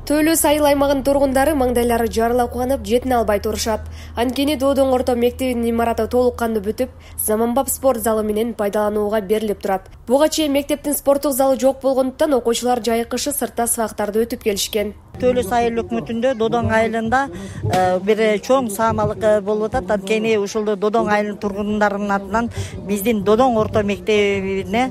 Төлөс айыл аймагынын тургундары маңдайлары жарыла кубанып, жетін албай турушат. Анткени Додон орто мектебинин имараты толук кандуу бүтүп, заманбап спорт залы менен пайдаланууга берилип турат. Буга чейин мектептин спорттук залы жок болгондуктан окуучулар жайкышы сыртта сабактарды өтүп келишкен. Төлөс айыл өкмөтүндө Додон айылында бир чоң саамалык болуп атат. Анткени ушул Додон айылынын тургундарынын атынан биздин Додон орто мектебине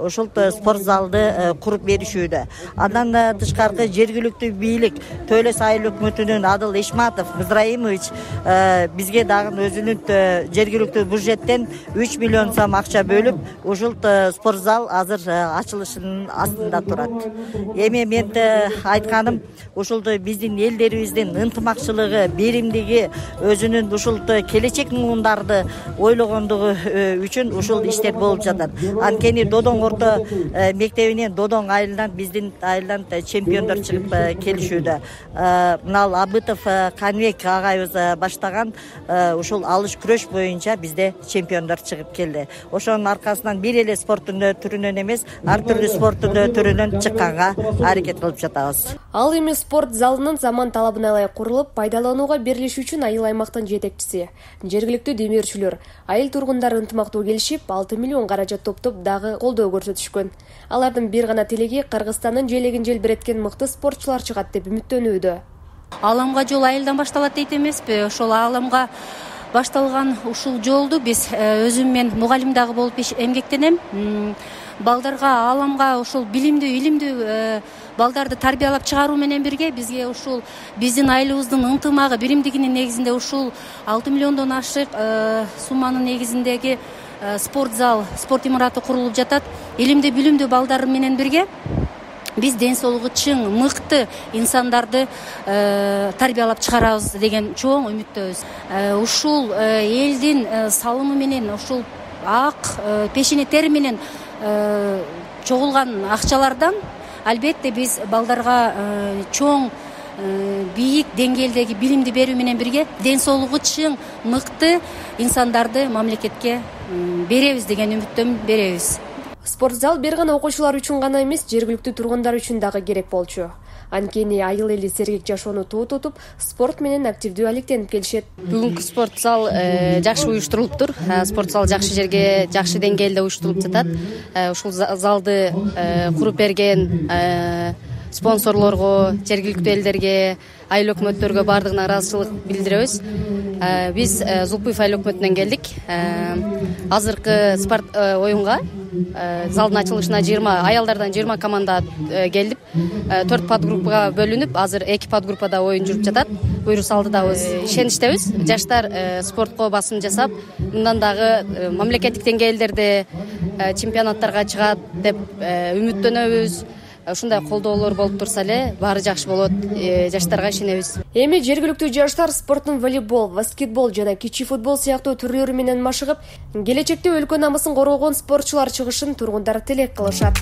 ушул спорт залды куруп беришүүдө. Андан тышкаркы жергиликтүү бийлик Төлөс айыл өкмөтүнүн Адыл Ишматов Мызраимович бизге дагы өзүнүн жергиликтүү бюджеттен 3 миллион сом акча бөлүп, ушул спорт зал азыр ачылышынын астында турат. Эми мен айтканым, ушул биздин элдерибиздин ынтымакчылыгы, беримдиги, өзүнүн ушул келечек муундарды ойлогондугу үчүн ушул иштер болуп жатат. Анткени Додон орто мектебинен Додон айылынан биздин айылдан чемпиондор чыгып келишүүдө. Мына Абытов Канбек агайыбыз баштаган ушул алыш күрөш боюнча бизде чемпиондор чыгып келди. Ошонун аркасынан бир эле спорттун түрүнөн эмес, ар түрдүү спорттун түрүнөн чыкканга аракет кылып жатабыз. Ал эми спорт залынын заман талабына ылайык курулуп, пайдаланууга берилиши үчүн айыл аймактын жетекчиси, жергиликтүү демирчүлөр, айыл тургундары ынтымактуу келишип, 6 миллион каражат топтоп дагы колдоо көрсөтүшкөн. Алардын бир гана тилеги Кыргызстандын желегин желбиреткен мыкты спортчулар чыгат деп үмүттөнүүдө. Аламга жол айылдан башталат дейт эмеспи? Ошол аламга башталган ушул жолду биз өзүм мен мугалим дагы болуп эмгектенем. Балдарга, аламга ушул илимдүү балдарды тарбиялап чыгаруу менен бирге бизге ушул биздин айылыбыздын ынтымагы, биримдигинин негизинде ушул 6 миллиондон ашык сумманын негизиндеги спорт зал, спорт имараты курулуп жатат. Илимдүү, билимдүү балдар менен бирге биз ден соолугу чың, мыкты инсандарды тарбиялап чыгарабыз деген чоң үмүттөбүз. Ушул элдин салымы менен, ушул ак пешене тери менен чогулган акчалардан албетте биз балдарга чоң бийик деңгээлдеги билимди берүү менен бирге ден соолугу чың, мыкты инсандарды мамлекетке беребиз деген үмүттөн беребиз. Спорт зал бир гана окуучулар үчүн гана эмес, жергиликтүү тургундар үчүн дагы керек болчу. Анткени айыл эли сергек жашоону туу тутуп, спорт менен активдүү алектенип келишет. Бүгүнкү спорт зал жакшы уюштурулуптур. Спорт зал жакшы жерге, жакшы деңгээлде уюштурулуп жатат. Ушул залды куруп берген спонсорлорго, жергиликтүү элдерге, айыл өкмөттөргө бардыгына ыраазычылык билдиребиз. Биз Зулпуев айыл өкмөтүнөн келдик. Азыркы спорт оюнга залдын ачылышына аялдардан 20 команда келип, 4 подгруппага бөлүнүп, азыр 2 подгруппада оюн жүрүп жатат. Буйрук салдыбыз, ишеничтебиз. Жаштар спортко басым жасап, мындан дагы мамлекеттик деңгээлдерде чемпионаттарга чыгат деп үмүттөнөбүз. Ушундай колдоолор болуп турса эле баары жакшы болот, жаштарга ишенебиз. Эми жергиликтүү жаштар спорттун волейбол, баскетбол жана кичи футбол сыяктуу түрлөрү менен машыгып, келечекте өлкө намысын коргогон спортчулар чыгышын тургундар тилек кылышат.